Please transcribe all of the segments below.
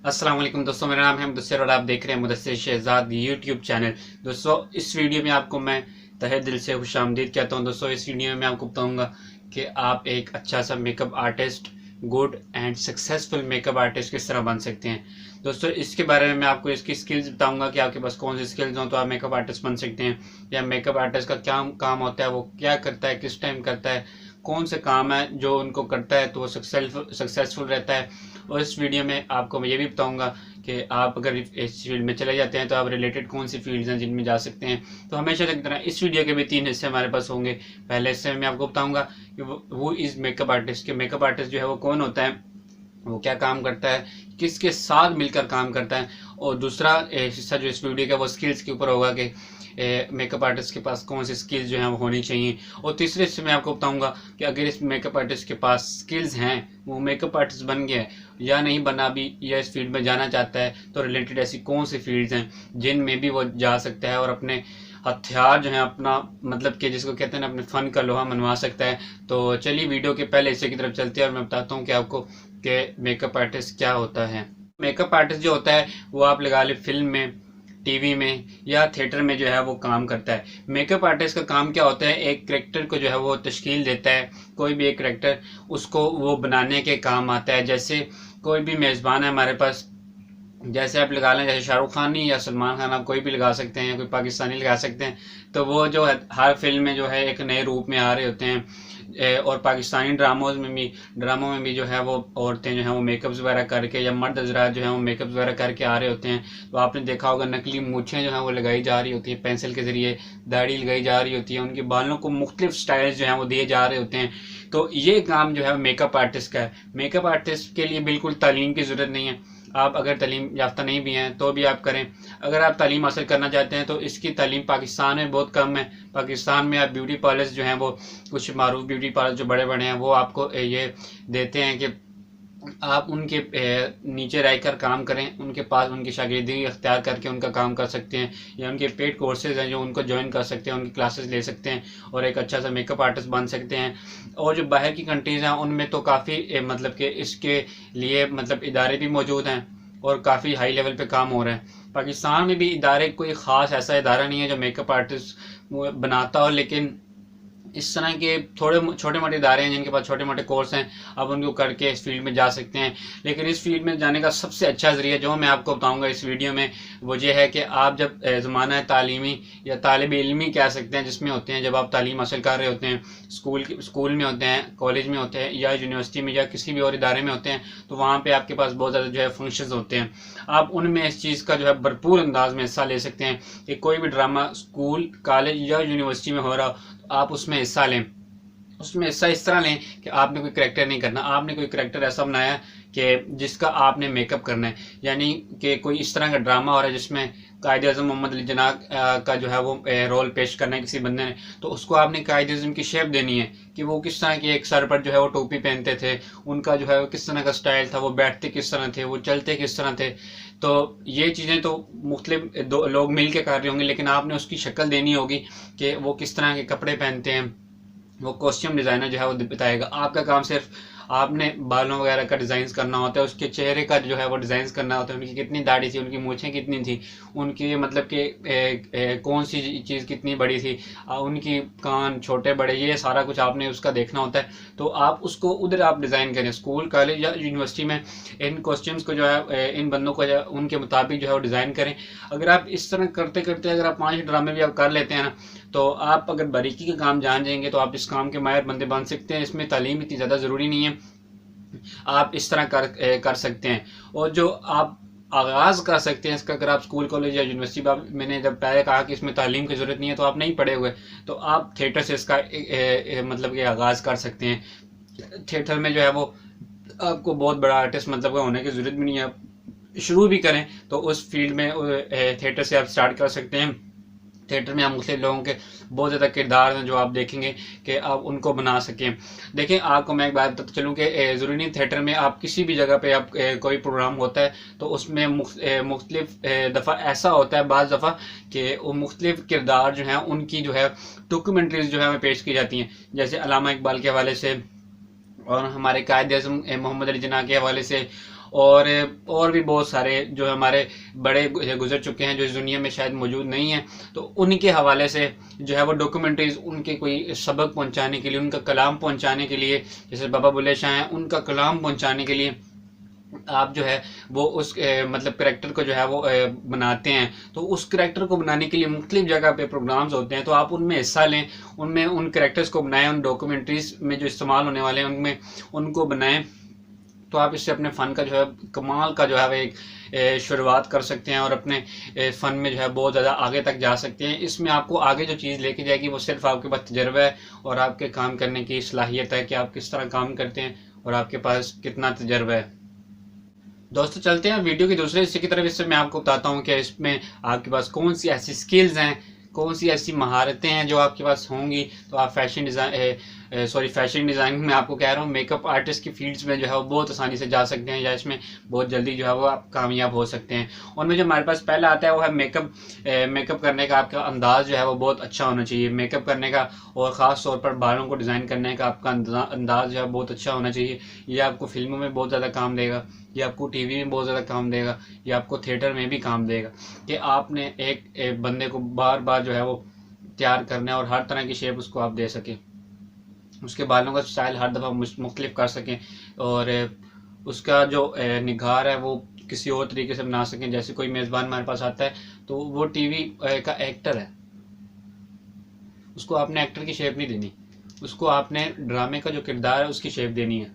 अस्सलाम वालेकुम दोस्तों, मेरा नाम है मुदस्सिर और आप देख रहे हैं मुदस्सिर शहजाद यूट्यूब चैनल। दोस्तों, इस वीडियो में आपको मैं तहे दिल से खुशामदीद कहता हूं। दोस्तों, इस वीडियो में मैं आपको बताऊंगा कि आप एक अच्छा सा makeup artist, good and successful makeup artist किस तरह बन सकते हैं। दोस्तों, इसके बारे में मैं आपको इसकी स्किल्स बताऊंगा कि आपके पास कौन सी स्किल्स हो तो आप मेकअप आर्टिस्ट बन सकते हैं, या मेकअप आर्टिस्ट का क्या काम होता है, वो क्या करता है, किस टाइम करता है, कौन से काम है जो उनको करता है तो वो सक्सेसफुल रहता है। और इस वीडियो में आपको मैं ये भी बताऊंगा कि आप अगर इस फील्ड में चले जाते हैं तो आप रिलेटेड कौन सी फील्ड्स हैं जिनमें जा सकते हैं। तो हमेशा की तरह इस वीडियो के भी 3 हिस्से हमारे पास होंगे। पहले हिस्से में मैं आपको बताऊंगा कि वो इस मेकअप आर्टिस्ट के मेकअप आर्टिस्ट जो है वो कौन होता है, वो क्या काम करता है, किसके साथ मिलकर काम करता है। और दूसरा हिस्सा जो इस वीडियो का वो स्किल्स के ऊपर होगा कि मेकअप आर्टिस्ट के पास कौन सी स्किल्स जो हैं वो होनी चाहिए। और तीसरे हिस्से में आपको बताऊंगा कि अगर इस मेकअप आर्टिस्ट के पास स्किल्स हैं, वो मेकअप आर्टिस्ट बन गया है या नहीं बना भी, या इस फील्ड में जाना चाहता है, तो रिलेटेड ऐसी कौन सी फील्ड्स हैं जिनमें भी वो जा सकता है और अपने हथियार जो है अपना, मतलब कि जिसको कहते हैं ना, अपने फन का लोहा मनवा सकता है। तो चलिए वीडियो के पहले हिस्से की तरफ चलते हैं और मैं बताता हूँ कि आपको कि मेकअप आर्टिस्ट क्या होता है। मेकअप आर्टिस्ट जो होता है वो आप लगा ले फिल्म में, टीवी में या थिएटर में जो है वो काम करता है। मेकअप आर्टिस्ट का काम क्या होता है, एक करेक्टर को जो है वो तश्कील देता है। कोई भी एक करेक्टर उसको वो बनाने के काम आता है। जैसे कोई भी मेज़बान है हमारे पास, जैसे आप लगा लें, जैसे शाहरुख खान या सलमान खान, आप कोई भी लगा सकते हैं या कोई पाकिस्तानी लगा सकते हैं। तो वो जो है हर फिल्म में जो है एक नए रूप में आ रहे होते हैं। और पाकिस्तानी ड्रामों में भी जो है वो औरतें जो हैं वो मेकअप्स वगैरह करके, या मर्द हजरात जो हैं वो मेकअप्स वगैरह करके आ रहे होते हैं। तो आपने देखा होगा नकली मूछें जो हैं वो लगाई जा रही होती है, पेंसिल के ज़रिए दाढ़ी लगाई जा रही होती है, उनके बालों को मुख्तलिफ स्टाइल्स जो हैं वो दिए जा रहे होते हैं। तो ये काम जो है मेकअप आर्टिस्ट का है। मेकअप आर्टिस्ट के लिए बिल्कुल तालीम की ज़रूरत नहीं है। आप अगर तालीम याफ्ता नहीं भी हैं तो भी आप करें। अगर आप तालीम हासिल करना चाहते हैं तो इसकी तालीम पाकिस्तान में बहुत कम है। पाकिस्तान में आप ब्यूटी पार्लर्स जो हैं वो, कुछ मारूफ ब्यूटी पार्लर जो बड़े बड़े हैं, वो आपको ये देते हैं कि आप उनके नीचे रहकर काम करें, उनके पास उनकी शागिर्दी अख्तियार करके उनका काम कर सकते हैं, या उनके पेड कोर्सेज हैं जो उनको ज्वाइन कर सकते हैं, उनकी क्लासेस ले सकते हैं और एक अच्छा सा मेकअप आर्टिस्ट बन सकते हैं। और जो बाहर की कंट्रीज़ हैं उनमें तो काफ़ी मतलब कि इसके लिए मतलब इदारे भी मौजूद हैं और काफ़ी हाई लेवल पे काम हो रहा है। पाकिस्तान में भी इदारे, कोई ख़ास ऐसा इदारा नहीं है जो मेकअप आर्टिस्ट बनाता हो, लेकिन इस तरह के थोड़े छोटे मोटे इदारे हैं जिनके पास छोटे मोटे कोर्स हैं, आप उनको करके इस फील्ड में जा सकते हैं। लेकिन इस फील्ड में जाने का सबसे अच्छा ज़रिया जो मैं आपको बताऊंगा इस वीडियो में, वो ये है कि आप जब ज़माना है तालीमी या तालिब इल्मी कह सकते हैं जिसमें होते हैं, जब आप तालीम हासिल कर रहे होते हैं, स्कूल में होते हैं, कॉलेज में होते हैं, या यूनिवर्सिटी में या किसी भी और इदारे में होते हैं, तो वहाँ पर आपके पास बहुत ज़्यादा जो है फंक्शंस होते हैं। आप उनमें इस चीज़ का जो है भरपूर अंदाज में हिस्सा ले सकते हैं कि कोई भी ड्रामा स्कूल, कॉलेज या यूनिवर्सिटी में हो रहा हो, आप उसमें हिस्सा लें। उसमें हिस्सा इस तरह लें कि आपने कोई करैक्टर नहीं करना, आपने कोई करैक्टर ऐसा बनाया कि जिसका आपने मेकअप करना है। यानी कि कोई इस तरह का ड्रामा हो रहा है जिसमें कायद-ए-आज़म मोहम्मद अली जिन्ना का जो है वो रोल पेश करना है किसी बंदे ने, तो उसको आपने कायद-ए-आज़म की शेप देनी है कि वो किस तरह की, एक सर पर जो है वो टोपी पहनते थे, उनका जो है वो किस तरह का स्टाइल था, वो बैठते किस तरह थे, वो चलते किस तरह थे। तो ये चीज़ें तो मुख्तलिफ दो लोग मिल के कर रहे होंगे, लेकिन आपने उसकी शक्ल देनी होगी कि वो किस तरह के कपड़े पहनते हैं। वो कॉस्ट्यूम डिज़ाइनर जो है वो बताएगा। आपका काम सिर्फ आपने बालों वगैरह का डिज़ाइन करना होता है, उसके चेहरे का जो है वो डिज़ाइन करना होता है, उनकी कितनी दाढ़ी थी, उनकी मूछें कितनी थी, उनकी मतलब कि कौन सी चीज़ कितनी बड़ी थी, उनकी कान छोटे बड़े, ये सारा कुछ आपने उसका देखना होता है। तो आप उसको उधर आप डिज़ाइन करें, स्कूल कॉलेज या यूनिवर्सिटी में इन कॉस्ट्यूम्स को जो है, इन बंदों को जो उनके मुताबिक जो है वो डिज़ाइन करें। अगर आप इस तरह करते करते अगर आप 5 ड्रामे भी आप कर लेते हैं ना, तो आप अगर बारीकी का काम जान जाएंगे तो आप इस काम के माहिर बंदे बन सकते हैं। इसमें तालीम इतनी ज़्यादा ज़रूरी नहीं है, आप इस तरह कर सकते हैं। और जो आप आगाज़ कर सकते हैं इसका, अगर आप स्कूल कॉलेज या यूनिवर्सिटी, मैंने जब पहले कहा कि इसमें तालीम की ज़रूरत नहीं है, तो आप नहीं पढ़े हुए, तो आप थिएटर से इसका मतलब कि आगाज़ कर सकते हैं। थिएटर में जो है वो आपको बहुत बड़ा आर्टिस्ट मतलब होने की ज़रूरत भी नहीं है, आप शुरू भी करें तो उस फील्ड में थिएटर से आप स्टार्ट कर सकते हैं। थिएटर में आप मुख्तलिफ लोगों के बहुत ज़्यादा किरदार हैं जो आप देखेंगे कि आप उनको बना सकें। देखें, आपको मैं एक बात बताता चलूँ कि ज़रूरी नहीं थिएटर में, आप किसी भी जगह पे आप कोई प्रोग्राम होता है तो उसमें मुख्तलिफ दफ़ा ऐसा होता है बाज़ दफ़ा कि वो मुख्तलिफ किरदार जो हैं उनकी जो है डॉक्यूमेंट्रीज जो है हमें पेश की जाती हैं। जैसे अल्लामा इकबाल के हवाले से और हमारे कायद-ए-आज़म मोहम्मद अली जिन्ना के हवाले से और भी बहुत सारे जो हमारे बड़े गुजर चुके हैं, जो इस दुनिया में शायद मौजूद नहीं है, तो उनके हवाले से जो है वो डॉक्यूमेंट्रीज, उनके कोई सबक पहुंचाने के लिए, उनका कलाम पहुंचाने के लिए, जैसे बाबा बुल्ले शाह हैं, उनका कलाम पहुंचाने के लिए आप जो है वो उस मतलब करेक्टर को जो है वो बनाते हैं। तो उस करेक्टर को बनाने के लिए मुख्तलिफ जगह पे प्रोग्राम्स होते हैं, तो आप उनमें हिस्सा लें, उनमें उन करेक्टर्स को बनाएं, उन डॉक्यूमेंट्रीज में जो इस्तेमाल होने वाले हैं उनमें उनको बनाएं। तो आप इससे अपने फ़न का जो है कमाल का जो है वो एक शुरुआत कर सकते हैं और अपने फ़न में जो है बहुत ज़्यादा आगे तक जा सकते हैं। इसमें आपको आगे जो चीज़ लेके जाएगी वो सिर्फ आपके पास तजर्बा है और आपके काम करने की सलाहियत है कि आप किस तरह काम करते हैं और आपके पास कितना तजर्बा है। दोस्तों चलते हैं वीडियो की दूसरे हिस्से की तरफ। इससे मैं आपको बताता हूँ कि इसमें आपके पास कौन सी ऐसी स्किल्स हैं, कौन सी ऐसी महारतें हैं जो आपके पास होंगी तो आप फैशन डिज़ाइनिंग में आपको कह रहा हूँ, मेकअप आर्टिस्ट की फील्ड्स में जो है वो बहुत आसानी से जा सकते हैं या इसमें बहुत जल्दी जो है वो आप कामयाब हो सकते हैं। और में जो हमारे पास पहला आता है वो है मेकअप करने का आपका अंदाज़ जो है वो बहुत अच्छा होना चाहिए। मेकअप करने का और ख़ास तौर पर बालों को डिज़ाइन करने का आपका अंदाज़ जो है बहुत अच्छा होना चाहिए। ये आपको फिल्मों में बहुत ज़्यादा काम देगा, ये आपको टीवी में बहुत ज़्यादा काम देगा, ये आपको थिएटर में भी काम देगा कि आपने एक बंदे को बार बार जो है वो तैयार करना है और हर तरह की शेप उसको आप दे सकें, उसके बालों का स्टाइल हर दफ़ा मुख्तलिफ कर सकें और उसका जो निगार है वो किसी और तरीके से बना सकें। जैसे कोई मेज़बान हमारे पास आता है तो वो टीवी का एक्टर है, उसको आपने एक्टर की शेप नहीं देनी, उसको आपने ड्रामे का जो किरदार है उसकी शेप देनी है।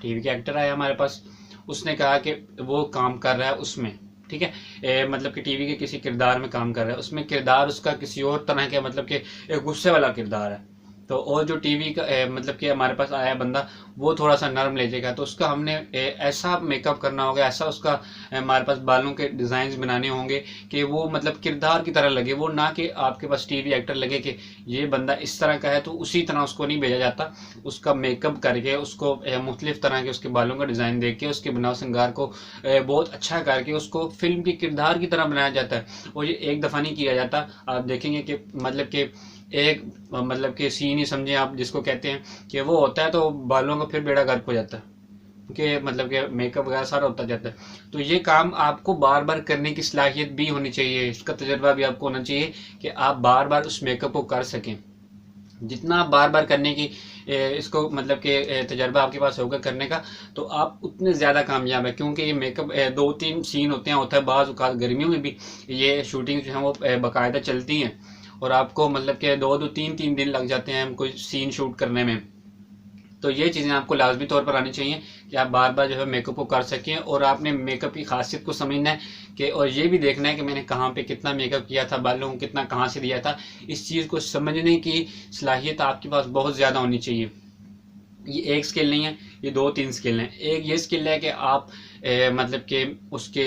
टीवी के एक्टर आया हमारे पास, उसने कहा कि वो काम कर रहा है उसमें, ठीक है, मतलब कि टीवी के किसी किरदार में काम कर रहा है, उसमें किरदार उसका किसी और तरह के मतलब कि एक गुस्से वाला किरदार है। तो और जो टीवी का मतलब कि हमारे पास आया बंदा वो थोड़ा सा नरम ले जाएगा, तो उसका हमने ऐसा मेकअप करना होगा, ऐसा उसका हमारे पास बालों के डिज़ाइंस बनाने होंगे कि वो मतलब किरदार की तरह लगे, वो ना कि आपके पास टीवी एक्टर लगे कि ये बंदा इस तरह का है तो उसी तरह उसको नहीं भेजा जाता। उसका मेकअप करके उसको मुख्तलिफ तरह के उसके बालों का डिज़ाइन दे के उसके बनाव श्रृंगार को बहुत अच्छा करके उसको फिल्म के किरदार की तरह बनाया जाता है। और ये एक दफ़ा नहीं किया जाता, आप देखेंगे कि मतलब कि एक मतलब कि सीन ही समझें आप जिसको कहते हैं कि वो होता है तो बालों का फिर बेड़ा गर्क हो जाता है कि मतलब कि मेकअप वगैरह सारा होता जाता है। तो ये काम आपको बार बार करने की सलाहियत भी होनी चाहिए, इसका तजर्बा भी आपको होना चाहिए कि आप बार बार उस मेकअप को कर सकें। जितना आप बार बार करने की इसको मतलब कि तजर्बा आपके पास होगा करने का तो आप उतने ज़्यादा कामयाब है, क्योंकि ये मेकअप 2-3 सीन होते हैं, होता है बाज़ औक़ात गर्मियों में भी ये शूटिंग जो है वो बाकायदा चलती हैं और आपको मतलब कि 2-3 दिन लग जाते हैं कोई सीन शूट करने में। तो ये चीज़ें आपको लाजमी तौर पर आनी चाहिए कि आप बार बार जो है मेकअप को कर सकें और आपने मेकअप की खासियत को समझना है कि और ये भी देखना है कि मैंने कहाँ पे कितना मेकअप किया था, बालों को कितना कहाँ से दिया था। इस चीज़ को समझने की सलाहियत आपके पास बहुत ज़्यादा होनी चाहिए। ये एक स्किल नहीं है, ये 2-3 स्किल हैं। एक ये स्किल है कि आप मतलब कि उसके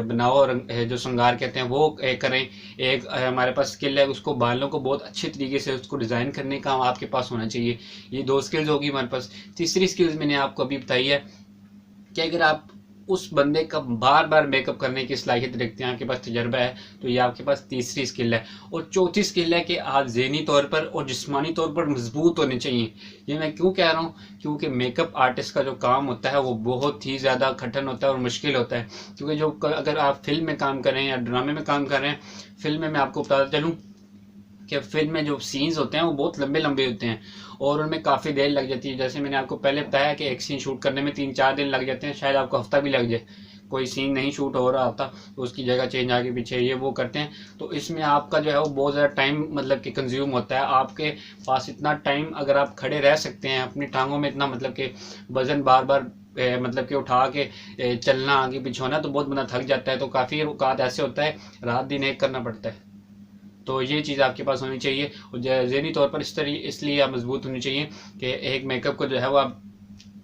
बनाओ और जो श्रृंगार कहते हैं वो करें। एक हमारे पास स्किल है उसको बालों को बहुत अच्छे तरीके से उसको डिज़ाइन करने का आपके पास होना चाहिए। ये 2 स्किल्स होगी हमारे पास। तीसरी स्किल्स मैंने आपको अभी बताई है कि अगर आप उस बंदे का बार बार मेकअप करने की सलाहियत रखते हैं, आपके पास तजर्बा है, तो ये आपके पास तीसरी स्किल है। और चौथी स्किल है कि आप ज़हनी तौर पर और जिस्मानी तौर पर मजबूत होने चाहिए। ये मैं क्यों कह रहा हूँ, क्योंकि मेकअप आर्टिस्ट का जो काम होता है वो बहुत ही ज़्यादा कठिन होता है और मुश्किल होता है। क्योंकि जो अगर आप फिल्म में काम कर रहे हैं या ड्रामे में काम कर रहे हैं, फिल्म में मैं आपको बताता चलूँ कि फिल्म में जो सीन्स होते हैं वो बहुत लंबे लंबे होते हैं और उनमें काफ़ी देर लग जाती है। जैसे मैंने आपको पहले बताया कि एक सीन शूट करने में 3-4 दिन लग जाते हैं, शायद आपको हफ्ता भी लग जाए। कोई सीन नहीं शूट हो रहा होता तो उसकी जगह चेंज आगे पीछे ये वो करते हैं, तो इसमें आपका जो है वो बहुत ज़्यादा टाइम मतलब कि कंज्यूम होता है। आपके पास इतना टाइम अगर आप खड़े रह सकते हैं अपनी टांगों में इतना मतलब कि वज़न बार बार मतलब कि उठा के चलना आगे पीछे होना, तो बहुत बंदा थक जाता है। तो काफ़ी औकात ऐसे होता है रात दिन एक करना पड़ता है। तो ये चीज़ आपके पास होनी चाहिए और ज़हनी तौर पर इसलिए आप मजबूत होनी चाहिए कि एक मेकअप को जो है वो आप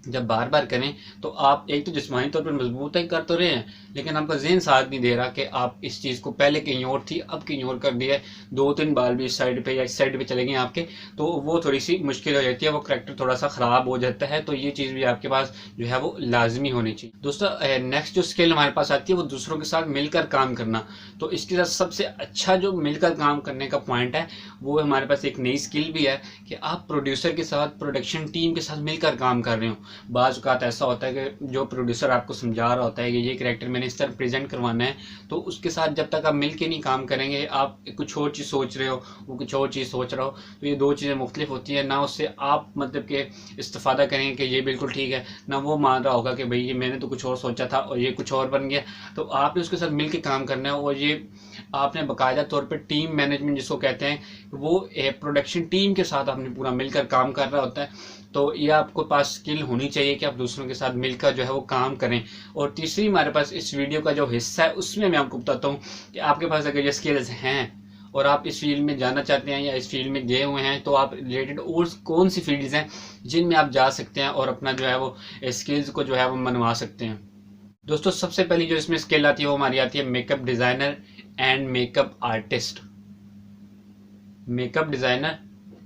जब बार बार करें तो आप एक तो जिस्मानी तौर पर मजबूत है कर तो रहे हैं, लेकिन आपका ज़हन साथ नहीं दे रहा कि आप इस चीज़ को पहले कहीं और थी अब कहीं और कर दिया है, 2-3 बाल भी इस साइड पे या इस साइड पे चले गए आपके, तो वो थोड़ी सी मुश्किल हो जाती है, वो करैक्टर थोड़ा सा ख़राब हो जाता है। तो ये चीज़ भी आपके पास जो है वो लाजमी होनी चाहिए। दोस्तों नेक्स्ट जो स्किल हमारे पास आती है वो दूसरों के साथ मिलकर काम करना। तो इसके साथ सबसे अच्छा जो मिलकर काम करने का पॉइंट है वो हमारे पास एक नई स्किल भी है कि आप प्रोड्यूसर के साथ, प्रोडक्शन टीम के साथ मिलकर काम कर रहे हो। बाज़ औक़ात ऐसा होता है कि जो प्रोड्यूसर आपको समझा रहा होता है कि ये कैरेक्टर मैंने इस तरह प्रेजेंट करवाना है, तो उसके साथ जब तक आप मिल के नहीं काम करेंगे, आप कुछ और चीज़ सोच रहे हो, वो कुछ और चीज़ सोच रहा हो, तो ये दो चीज़ें मुख्तलिफ होती हैं ना। उससे आप मतलब कि इस्तिफ़ादा करेंगे कि ये बिल्कुल ठीक है, ना वो मान रहा होगा कि भाई ये मैंने तो कुछ और सोचा था और ये कुछ और बन गया। तो आपने उसके साथ मिल के काम करना है, और ये आपने बाकायदा तौर पर टीम मैनेजमेंट जिसको कहते हैं, वो प्रोडक्शन टीम के साथ आपने पूरा मिलकर काम कर रहा होता है। तो ये आपको पास स्किल होनी चाहिए कि आप दूसरों के साथ मिलकर जो है वो काम करें। और तीसरी हमारे पास इस वीडियो का जो हिस्सा है उसमें मैं आपको बताता हूँ कि आपके पास अगर ये स्किल्स हैं और आप इस फील्ड में जाना चाहते हैं या इस फील्ड में गए हुए हैं, तो आप रिलेटेड और कौन सी फील्ड्स हैं जिनमें आप जा सकते हैं और अपना जो है वो स्किल्स को जो है वो मनवा सकते हैं। दोस्तों, सबसे पहली जो इसमें स्किल आती है वो हमारी आती है makeup designer and makeup artist. Makeup designer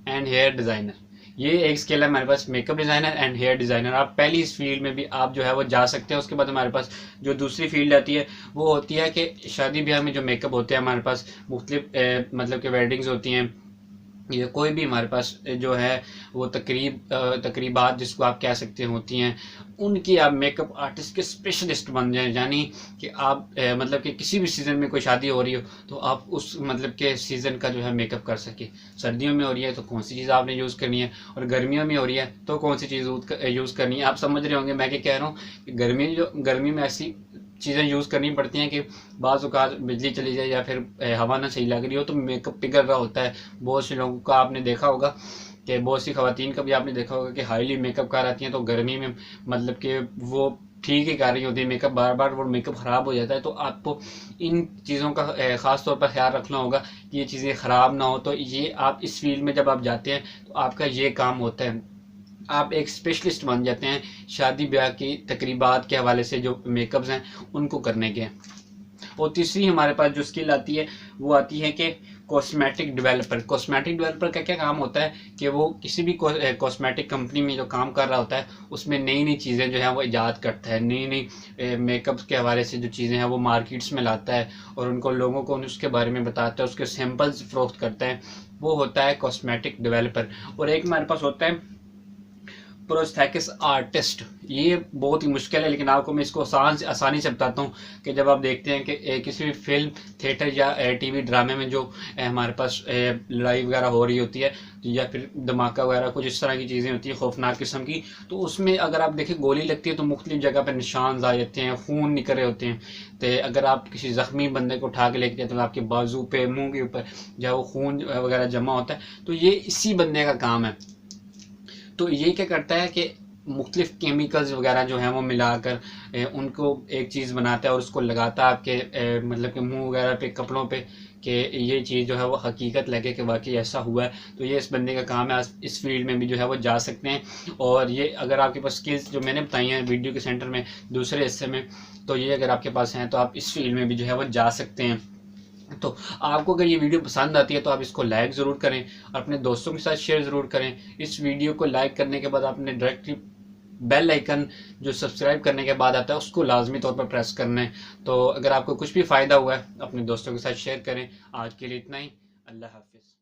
and hair designer, ये एक स्किल है हमारे पास, makeup designer and hair designer. आप पहली इस फील्ड में भी आप जो है वो जा सकते हैं। उसके बाद हमारे पास जो दूसरी फील्ड आती है वो होती है कि शादी ब्याह में जो मेकअप होते हैं हमारे पास, मुख्तलिफ मतलब कि वेडिंग्स होती हैं, या कोई भी हमारे पास जो है वो तकरीबात जिसको आप कह सकते हैं होती हैं, उनकी आप मेकअप आर्टिस्ट के स्पेशलिस्ट बन जाएं। यानी कि आप मतलब कि किसी भी सीज़न में कोई शादी हो रही हो तो आप उस मतलब के सीज़न का जो है मेकअप कर सके। सर्दियों में हो रही है तो कौन सी चीज़ आपने यूज़ करनी है, और गर्मियों में हो रही है तो कौन सी चीज़ यूज़ करनी है। आप समझ रहे होंगे मैं क्या कह रहा हूँ कि गर्मी में ऐसी चीज़ें यूज़ करनी पड़ती हैं कि बाज़ औक़ात बिजली चली जाए या फिर हवा ना सही लग रही हो तो मेकअप पिघल रहा होता है। बहुत से लोगों का आपने देखा होगा कि बहुत सी ख़वातीन का भी आपने देखा होगा कि हाईली मेकअप कर आती हैं, तो गर्मी में मतलब कि वो ठीक ही कर रही होती है मेकअप, बार बार वो मेकअप ख़राब हो जाता है। तो आपको इन चीज़ों का ख़ास तौर पर ख्याल रखना होगा कि ये चीज़ें ख़राब ना हो। तो ये आप इस फील्ड में जब आप जाते हैं तो आपका ये काम होता है, आप एक स्पेशलिस्ट बन जाते हैं शादी ब्याह की तकरीबात के हवाले से जो मेकअप्स हैं उनको करने के। और तीसरी हमारे पास जो स्किल आती है वो आती है कि कॉस्मेटिक डेवलपर। कॉस्मेटिक डेवलपर का क्या काम होता है कि वो किसी भी कॉस्मेटिक कंपनी में जो काम कर रहा होता है उसमें नई नई चीज़ें जो है वो ईजाद करता है, नई नई मेकअप के हवाले से जो चीज़ें हैं वो मार्केट्स में लाता है और उनको लोगों को उसके बारे में बताता है, उसके सैम्पल्स फरोख्त करता है। वो होता है कॉस्मेटिक डेवलपर। और एक हमारे पास होता है प्रोस्थेटिक्स आर्टिस्ट। ये बहुत ही मुश्किल है, लेकिन आपको मैं इसको आसानी से बताता हूँ कि जब आप देखते हैं कि किसी भी फिल्म थिएटर या टीवी ड्रामे में जो हमारे पास लड़ाई वगैरह हो रही होती है या फिर धमाका वगैरह कुछ इस तरह की चीज़ें होती हैं खौफनाक किस्म की, तो उसमें अगर आप देखें गोली लगती है तो मुख्तलिफ जगह पर निशान आ जाते हैं, खून निकल रहे होते हैं। तो अगर आप किसी ज़ख्मी बंदे को उठा के लेके जाते हैं तो आपके बाजू पे, मुँह के ऊपर जब वो खून वगैरह जमा होता है तो ये इसी बंदे का काम है। तो ये क्या करता है कि मुख्तलिफ केमिकल्स वगैरह जो हैं वो मिलाकर उनको एक चीज़ बनाता है और उसको लगाता है आपके मतलब कि मुंह वगैरह पे, कपड़ों पे, कि ये चीज़ जो है वो हकीकत लगे कि वाकई ऐसा हुआ है। तो ये इस बंदे का काम है। इस फील्ड में भी जो है वो जा सकते हैं। और ये अगर आपके पास स्किल्स जो मैंने बताई हैं वीडियो के सेंटर में दूसरे हिस्से में, तो ये अगर आपके पास हैं तो आप इस फील्ड में भी जो है वो जा सकते हैं। तो आपको अगर ये वीडियो पसंद आती है तो आप इसको लाइक ज़रूर करें और अपने दोस्तों के साथ शेयर ज़रूर करें। इस वीडियो को लाइक करने के बाद आपने डायरेक्टली बेल आइकन जो सब्सक्राइब करने के बाद आता है उसको लाजमी तौर पर प्रेस करना है। तो अगर आपको कुछ भी फ़ायदा हुआ है अपने दोस्तों के साथ शेयर करें। आज के लिए इतना ही। अल्लाह हाफिज़।